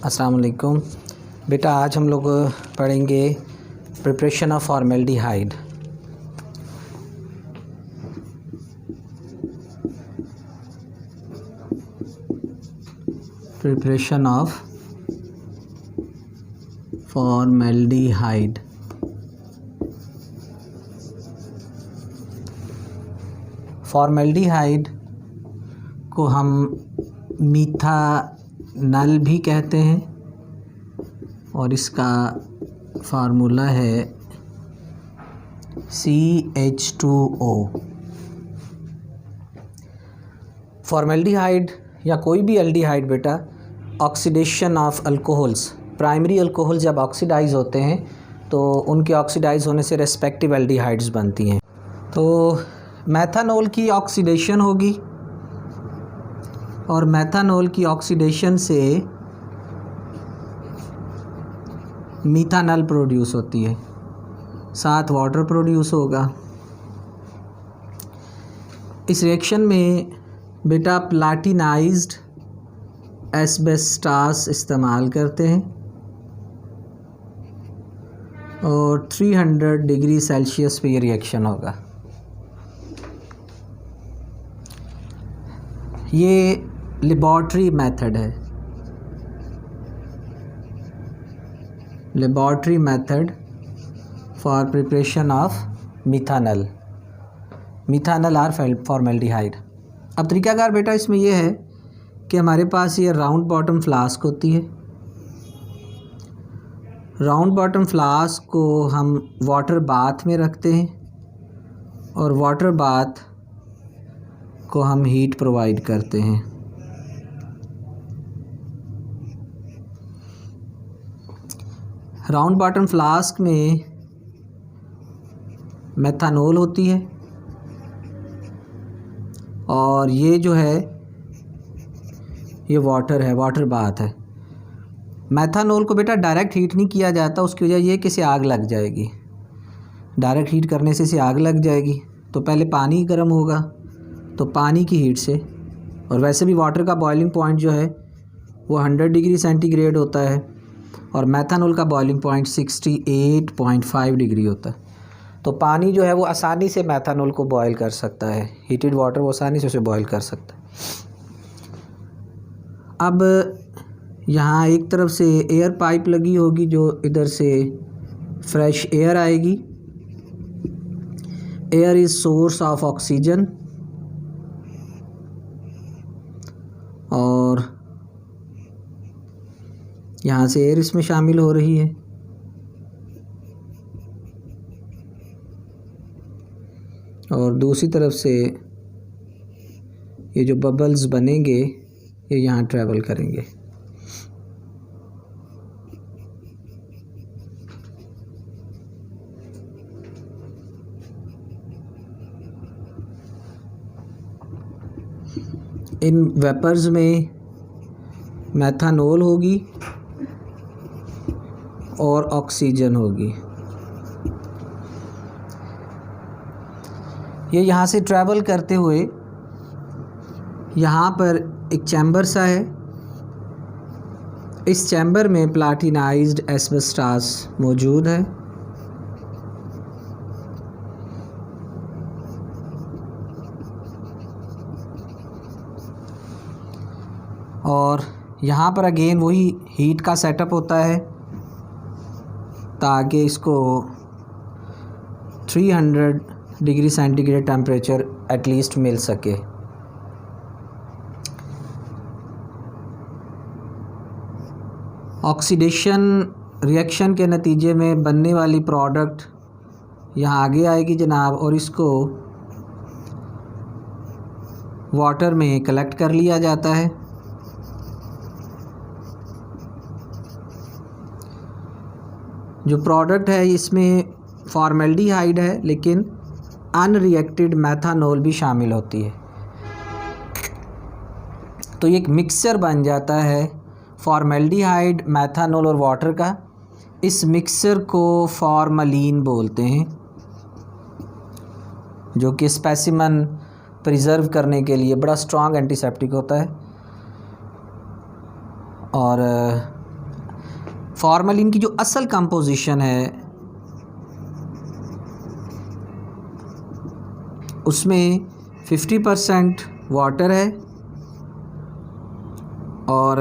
अस्सलाम वालेकुम बेटा, आज हम लोग पढ़ेंगे preparation of formaldehyde. Preparation of formaldehyde. Formaldehyde को हम मीथानल भी कहते हैं और इसका फार्मूला है CH2O। फॉर्मेल्डिहाइड या कोई भी एल्डिहाइड बेटा oxidation of alcohols, primary alcohol जब ऑक्सीडाइज होते हैं तो उनके ऑक्सीडाइज होने से रेस्पेक्टिव एल्डिहाइड्स बनती हैं। तो मेथानॉल की ऑक्सीडेशन होगी और मेथानॉल की ऑक्सीडेशन से मीथानल प्रोड्यूस होती है, साथ वाटर प्रोड्यूस होगा। इस रिएक्शन में बेटा प्लाटिनाइज्ड एस्बेस्टास इस्तेमाल करते हैं और 300 डिग्री सेल्सियस पे ये रिएक्शन होगा। ये लेबॉरेटरी मेथड है, laboratory method for preparation of methanal or formaldehyde. अब तरीकाकार बेटा इसमें यह है कि हमारे पास ये राउंड बॉटम फ्लास्क होती है। राउंड बॉटम फ्लास्क को हम वाटर बाथ में रखते हैं और वाटर बाथ को हम हीट प्रोवाइड करते हैं। राउंड बॉटम फ्लास्क में मेथानॉल होती है और ये जो है ये वाटर है, वाटर बाथ है। मेथानॉल को बेटा डायरेक्ट हीट नहीं किया जाता, उसकी वजह ये कि इसे आग लग जाएगी। डायरेक्ट हीट करने से इसे आग लग जाएगी। तो पहले पानी गर्म होगा तो पानी की हीट से, और वैसे भी वाटर का बॉइलिंग पॉइंट जो है वो 100 डिग्री सेंटीग्रेड होता है और मेथानॉल का बॉइलिंग पॉइंट 68.5 डिग्री होता है। तो पानी जो है वो आसानी से मेथानॉल को बॉयल कर सकता है, हीटेड वाटर वो आसानी से उसे बॉयल कर सकता है। अब यहाँ एक तरफ से एयर पाइप लगी होगी जो इधर से फ्रेश एयर आएगी। Air is source of oxygen और यहाँ से एयर इसमें शामिल हो रही है। और दूसरी तरफ से ये जो बबल्स बनेंगे ये यहाँ ट्रैवल करेंगे। इन वेपर्स में मेथानॉल होगी और ऑक्सीजन होगी। ये यहाँ से ट्रैवल करते हुए यहाँ पर एक चैम्बर सा है। इस चैम्बर में प्लाटिनाइज्ड एस्बेस्टास मौजूद है और यहाँ पर अगेन वही हीट का सेटअप होता है ताकि इसको 300 डिग्री सेंटीग्रेड टेम्परेचर एटलीस्ट मिल सके। ऑक्सीडेशन रिएक्शन के नतीजे में बनने वाली प्रोडक्ट यहाँ आगे आएगी जनाब, और इसको वाटर में कलेक्ट कर लिया जाता है। जो प्रोडक्ट है इसमें फॉर्मेल्डिहाइड है लेकिन अनरिएक्टेड मेथानॉल भी शामिल होती है। तो ये एक मिक्सचर बन जाता है फॉर्मेल्डिहाइड, मेथानॉल और वाटर का। इस मिक्सचर को फॉर्मलीन बोलते हैं, जो कि स्पेसिमन प्रिजर्व करने के लिए बड़ा स्ट्रॉन्ग एंटीसेप्टिक होता है। और फॉर्मेलिन की जो असल कंपोजिशन है उसमें 50% वाटर है और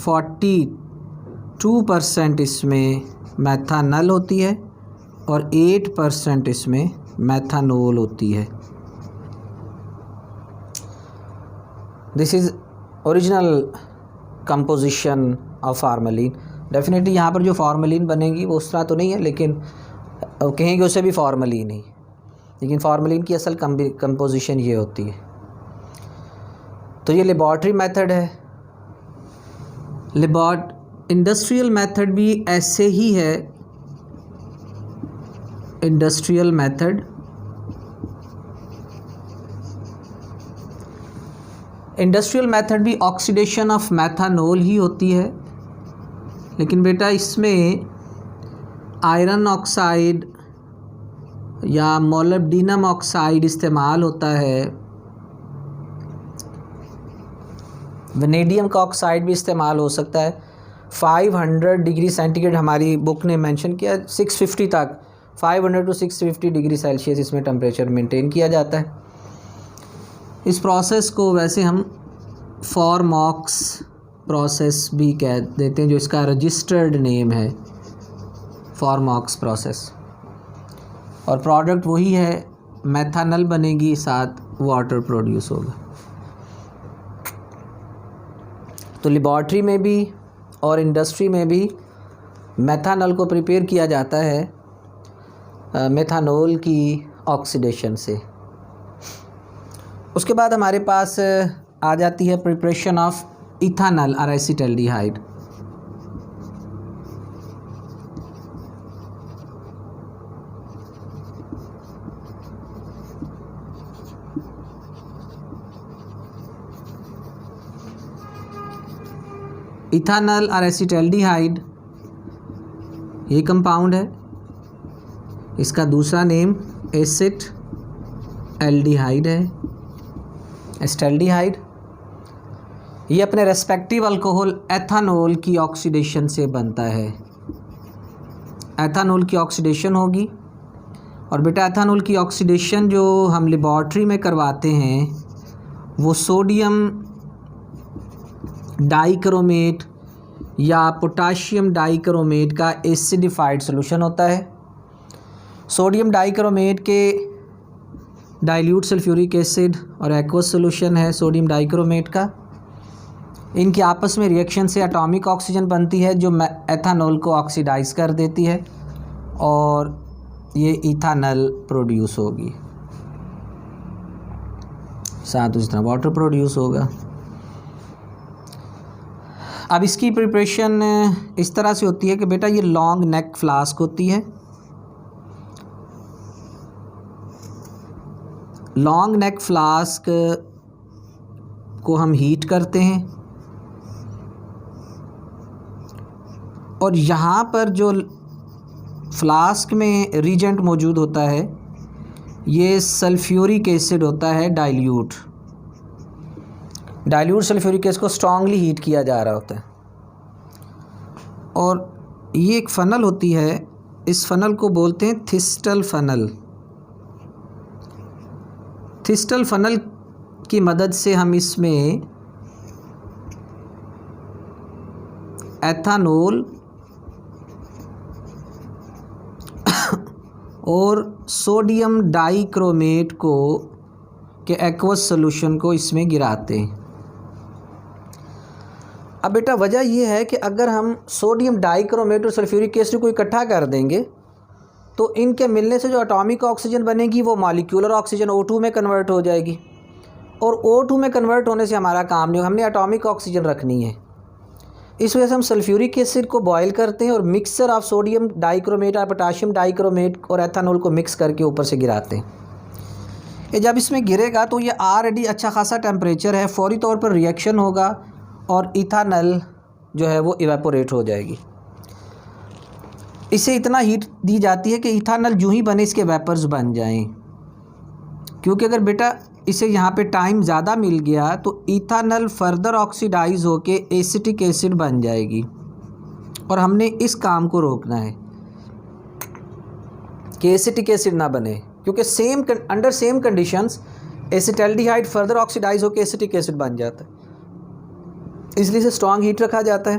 42% इसमें मेथानल होती है और 8% इसमें मेथानोल होती है। This is original composition of formalin. Definitely यहाँ पर जो फार्मेलिन बनेगी वो उस तरह तो नहीं है, लेकिन कहेंगे उसे भी फार्मेलिन ही, लेकिन फार्मेलिन की असल कंपोजिशन ये होती है। तो ये लेबॉर्ट्री मेथड है। इंडस्ट्रियल मेथड भी ऐसे ही है। इंडस्ट्रियल मेथड भी ऑक्सीडेशन ऑफ मेथानोल ही होती है, लेकिन बेटा इसमें आयरन ऑक्साइड या मोलिब्डेनम ऑक्साइड इस्तेमाल होता है, वनेडियम का ऑक्साइड भी इस्तेमाल हो सकता है। 500 डिग्री सेंटीग्रेड हमारी बुक ने मेंशन किया, 650 तक 500 to 650 डिग्री सेल्सियस इसमें टेम्परेचर मेंटेन किया जाता है। इस प्रोसेस को वैसे हम फॉर्मॉक्स प्रोसेस भी कह देते हैं, जो इसका रजिस्टर्ड नेम है, फॉर्मॉक्स प्रोसेस। और प्रोडक्ट वही है, मेथानल बनेगी, साथ वाटर प्रोड्यूस होगा। तो लेबॉर्ट्री में भी और इंडस्ट्री में भी मेथानल को प्रिपेयर किया जाता है मेथानोल की ऑक्सीडेशन से। उसके बाद हमारे पास आ जाती है प्रिपरेशन ऑफ इथानल और एसिटल्डिहाइड। इथानल और एसिटल्डिहाइड ये कंपाउंड है, इसका दूसरा नेम एसिट एल्डिहाइड है, एसिटल्डिहाइड। ये अपने रेस्पेक्टिव अल्कोहल एथानोल की ऑक्सीडेशन से बनता है। एथानोल की ऑक्सीडेशन होगी, और बेटा एथानोल की ऑक्सीडेशन जो हम लेबॉर्ट्री में करवाते हैं वो सोडियम डाइक्रोमेट या पोटाशियम डाइक्रोमेट का एसिडिफाइड सॉल्यूशन होता है। सोडियम डाइक्रोमेट के डाइल्यूट सल्फ्यूरिक एसिड और एक्वस सॉल्यूशन है सोडियम डाइक्रोमेट का। इनकी आपस में रिएक्शन से एटॉमिक ऑक्सीजन बनती है जो एथानोल को ऑक्सीडाइज कर देती है और ये इथानल प्रोड्यूस होगी, साथ उस तरह वाटर प्रोड्यूस होगा। अब इसकी प्रिपरेशन इस तरह से होती है कि बेटा ये लॉन्ग नेक फ्लास्क होती है। लॉन्ग नेक फ्लास्क को हम हीट करते हैं और यहाँ पर जो फ्लास्क में रीजेंट मौजूद होता है ये सल्फ्यूरिक एसिड होता है डाइल्यूट सल्फ्यूरिक एसिड को स्ट्रांगली हीट किया जा रहा होता है। और ये एक फ़नल होती है, इस फ़नल को बोलते हैं थिस्टल फ़नल। थिस्टल फ़नल की मदद से हम इसमें एथानोल और सोडियम डाइक्रोमेट को के एक्वस सॉल्यूशन को इसमें गिराते हैं। अब बेटा वजह यह है कि अगर हम सोडियम डाइक्रोमेट और सल्फ्यूरिक एसिड को इकट्ठा कर देंगे तो इनके मिलने से जो एटॉमिक ऑक्सीजन बनेगी वो मॉलिक्यूलर ऑक्सीजन O2 में कन्वर्ट हो जाएगी, और O2 में कन्वर्ट होने से हमारा काम नहीं होगा, हमने एटॉमिक ऑक्सीजन रखनी है। इस वजह से हम सल्फ्यूरिक एसिड को बॉयल करते हैं और मिक्सचर ऑफ सोडियम डाइक्रोमेट और पोटाशियम डाइक्रोमेट और एथानोल को मिक्स करके ऊपर से गिराते हैं। ये जब इसमें गिरेगा तो ये ऑलरेडी अच्छा खासा टेम्परेचर है, फौरी तौर पर रिएक्शन होगा और इथानल जो है वो इवेपोरेट हो जाएगी। इसे इतना हीट दी जाती है कि इथानल जो ही बने इसके वेपर्स बन जाएं, क्योंकि अगर बेटा इसे यहाँ पे टाइम ज़्यादा मिल गया तो इथानल फर्दर ऑक्सीडाइज होके एसिटिक एसिड बन जाएगी और हमने इस काम को रोकना है कि एसिटिक एसिड ना बने, क्योंकि under same conditions acetaldehyde further oxidise होकर एसिटिक एसिड बन जाता है। इसलिए इसे स्ट्रॉन्ग हीट रखा जाता है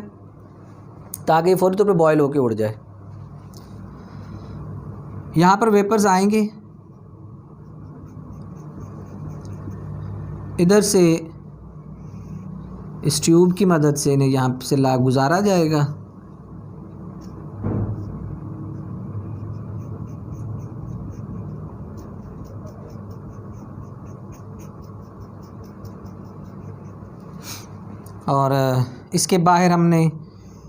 ताकि फौरी तौर पे बॉयल होकर उड़ जाए। यहाँ पर वेपर्स आएंगे, इधर से इस ट्यूब की मदद से इन्हें यहाँ से गुजारा जाएगा। और इसके बाहर हमने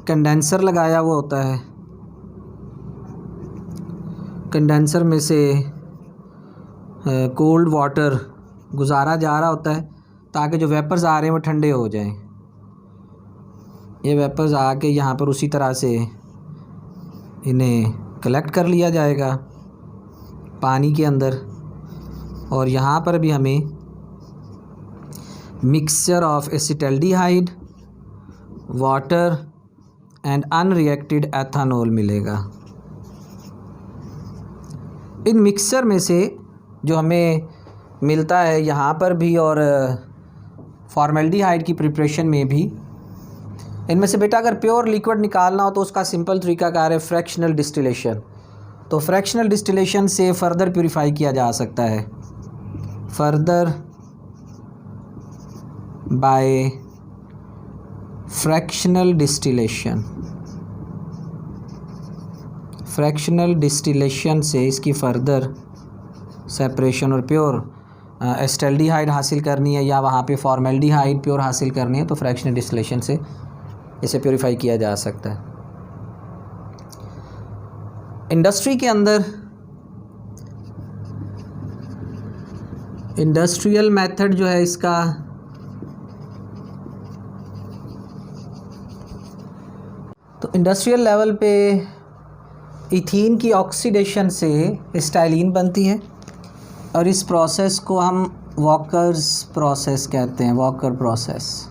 कंडेंसर लगाया हुआ होता है। कंडेंसर में से कोल्ड वाटर गुजारा जा रहा होता है ताकि जो वेपर्स आ रहे हैं वो ठंडे हो जाएं। ये वेपर्स आके यहाँ पर उसी तरह से इन्हें कलेक्ट कर लिया जाएगा पानी के अंदर। और यहाँ पर भी हमें mixture of acetaldehyde, water and unreacted ethanol मिलेगा। इन मिक्सचर में से जो हमें मिलता है यहाँ पर भी और फॉर्मेल्डिहाइड की प्रिपरेशन में भी, इनमें से बेटा अगर प्योर लिक्विड निकालना हो तो उसका सिंपल तरीकाकार है फ्रैक्शनल डिस्टिलेशन। तो फ्रैक्शनल डिस्टिलेशन से फ़र्दर प्यूरिफाई किया जा सकता है, further bye fractional distillation. Fractional distillation से इसकी फ़र्दर सेपरेशन और प्योर एसिटल्डिहाइड हासिल करनी है या वहाँ पे फॉर्मेल्डिहाइड प्योर हासिल करनी है तो फ्रैक्शनल डिस्टिलेशन से इसे प्योरीफाई किया जा सकता है। इंडस्ट्री के अंदर इंडस्ट्रियल मेथड जो है इसका, तो इंडस्ट्रियल लेवल पे इथीन की ऑक्सीडेशन से स्टाइलिन बनती है और इस प्रोसेस को हम वॉकर्स प्रोसेस कहते हैं, वॉकर प्रोसेस।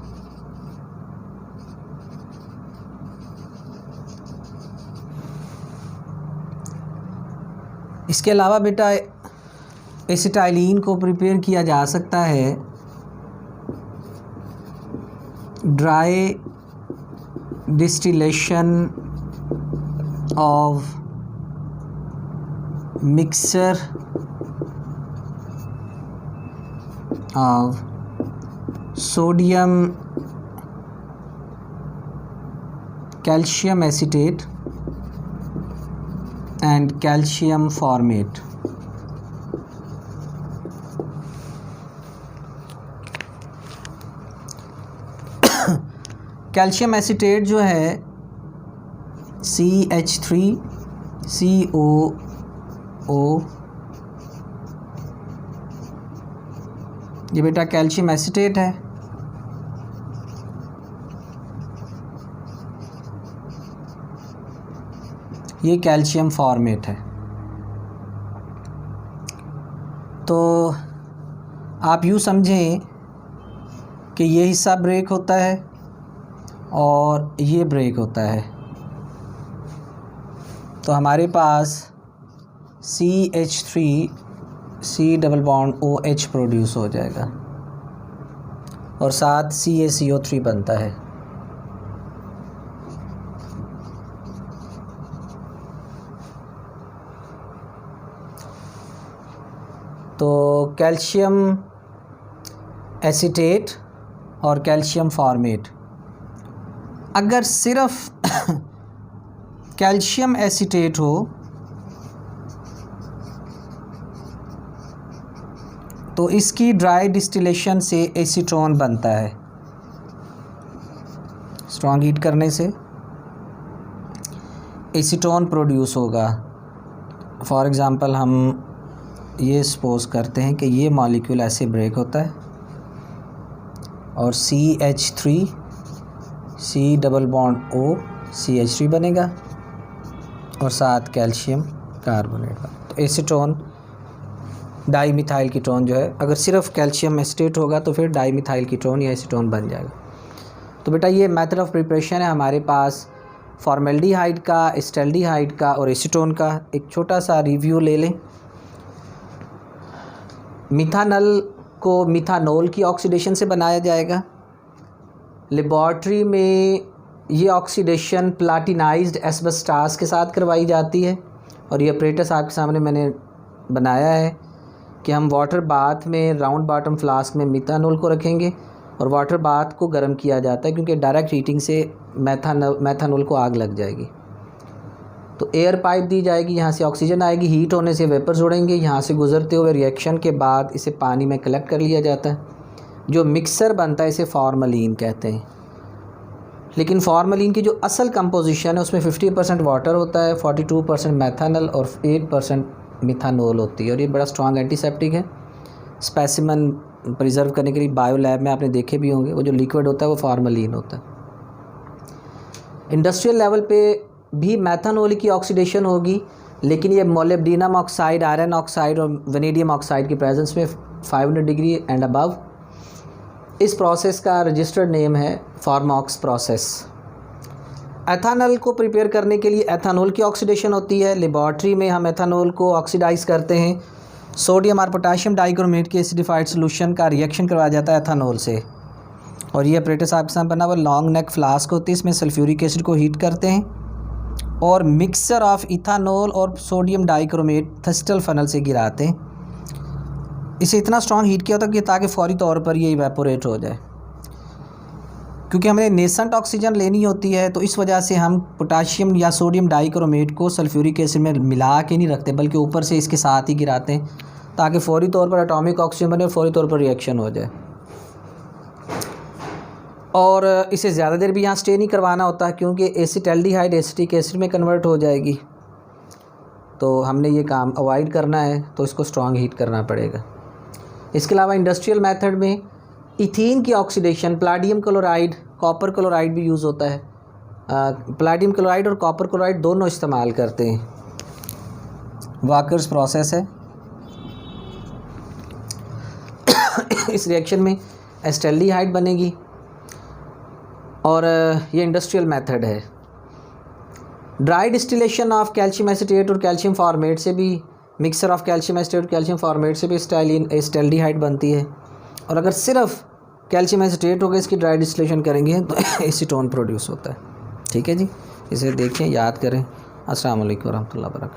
इसके अलावा बेटा एसिटाइलिन को प्रिपेयर किया जा सकता है dry distillation of mixture of sodium calcium acetate and calcium formate। Calcium acetate जो है CH3COO, ये बेटा कैल्शियम एसीटेट है। ये कैल्शियम फॉर्मेट है। तो आप यूँ समझें कि ये हिस्सा ब्रेक होता है और ये ब्रेक होता है, तो हमारे पास CH3C double bond OH produce हो जाएगा और साथ CaCO3 बनता है। तो कैल्शियम एसीटेट और कैल्शियम फॉर्मेट, अगर सिर्फ कैल्शियम एसीटेट हो तो इसकी ड्राई डिस्टिलेशन से एसीटोन बनता है। स्ट्रॉन्ग हीट करने से एसीटोन प्रोड्यूस होगा। फॉर एग्ज़ाम्पल हम ये सपोज करते हैं कि ये मॉलिक्यूल ऐसे ब्रेक होता है और CH3C double bond O CH3 बनेगा और साथ कैल्शियम कार्बोनेट। तो एसीटोन डाई मिथाइल कीटोन जो है, अगर सिर्फ कैल्शियम एसीटेट होगा तो फिर डाई मिथाइल कीटोन या एसीटोन बन जाएगा। तो बेटा ये मेथड ऑफ प्रिपरेशन है हमारे पास फॉर्मेल्डिहाइड का, एस्टल्डिहाइड का और एसीटोन का एक छोटा सा रिव्यू ले लें। मिथानल को मिथानोल की ऑक्सीडेशन से बनाया जाएगा। लेबॉर्ट्री में ये ऑक्सीडेशन प्लाटिनाइज्ड एस्बेस्टास के साथ करवाई जाती है। और ये अपरेटस आपके सामने मैंने बनाया है कि हम वाटर बाथ में राउंड बॉटम फ्लास्क में मिथानोल को रखेंगे और वाटर बाथ को गर्म किया जाता है, क्योंकि डायरेक्ट हीटिंग से मैथानोल को आग लग जाएगी। तो एयर पाइप दी जाएगी, यहाँ से ऑक्सीजन आएगी, हीट होने से वेपर्स उड़ेंगे, यहाँ से गुजरते हुए रिएक्शन के बाद इसे पानी में कलेक्ट कर लिया जाता है। जो मिक्सर बनता है इसे फॉर्मलिन कहते हैं। लेकिन फॉर्मलिन की जो असल कंपोजिशन है उसमें 50% वाटर होता है, 42% मैथानल और 8% मिथानोल होती है। और ये बड़ा स्ट्रॉन्ग एंटीसेप्टिक है। स्पेसिमन प्रिजर्व करने के लिए बायो लैब में आपने देखे भी होंगे, वो जो लिक्विड होता है वो फॉर्मलिन होता है। इंडस्ट्रियल लेवल पे भी मैथानोल की ऑक्सीडेशन होगी, लेकिन ये मोलिब्डेनम ऑक्साइड, आयरन ऑक्साइड और वेनेडियम ऑक्साइड की प्रेजेंस में 500 डिग्री एंड अबव। इस प्रोसेस का रजिस्टर्ड नेम है फॉर्मॉक्स प्रोसेस। एथानॉल को प्रिपेयर करने के लिए एथानॉल की ऑक्सीडेशन होती है। लेबॉर्ट्री में हम एथानॉल को ऑक्सीडाइज करते हैं। सोडियम और पोटाशियम डाइक्रोमेट के एसिडिफाइड सोल्यूशन का रिएक्शन करवाया जाता है एथानॉल से। और ये अपरेटस आपके साथ बना हुआ लॉन्ग नेक फ्लास्क होती है, इसमें सल्फ्यूरिक एसिड को हीट करते हैं और मिक्सचर ऑफ इथानॉल और सोडियम डाइक्रोमेट थर्स्टल फनल से गिराते हैं। इसे इतना स्ट्रॉन्ग हीट किया होता है कि ताकि फौरी तौर पर ये इवेपोरेट हो जाए। क्योंकि हमें नेसेंट ऑक्सीजन लेनी होती है, तो इस वजह से हम पोटाशियम या सोडियम डाइक्रोमेट को सल्फ्यूरिक एसिड में मिला के नहीं रखते, बल्कि ऊपर से इसके साथ ही गिराते हैं ताकि फौरी तौर पर एटॉमिक ऑक्सीजन बने और फौरी तौर पर रिएक्शन हो जाए। और इसे ज़्यादा देर भी यहाँ स्टे नहीं करवाना होता, क्योंकि एसिटल्डिहाइड एसिटिक एसिड में कन्वर्ट हो जाएगी। तो हमने ये काम अवॉइड करना है, तो इसको स्ट्रॉन्ग हीट करना पड़ेगा। इसके अलावा इंडस्ट्रियल मेथड में इथीन की ऑक्सीडेशन, प्लाटियम क्लोराइड, कॉपर क्लोराइड भी यूज़ होता है। प्लाटियम क्लोराइड और कॉपर क्लोराइड दोनों इस्तेमाल करते हैं। वाकर्स प्रोसेस है। इस रिएक्शन में एस्टल्डिहाइड बनेगी और ये इंडस्ट्रियल मेथड है। Dry distillation of calcium acetate और कैल्शियम फॉर्मेट से भी, मिक्सर ऑफ कैल्शियम एसीटेट और कैल्शियम फॉर्मेट से भी एस्टल्डिहाइड बनती है। और अगर सिर्फ कैल्शियम एसीटेट होगा, इसकी ड्राई डिस्टिलेशन करेंगे तो एसीटोन प्रोड्यूस होता है। ठीक है जी, इसे देखें, याद करें। अस्सलाम वालेकुम रहमतुल्लाहि व बरकातहू।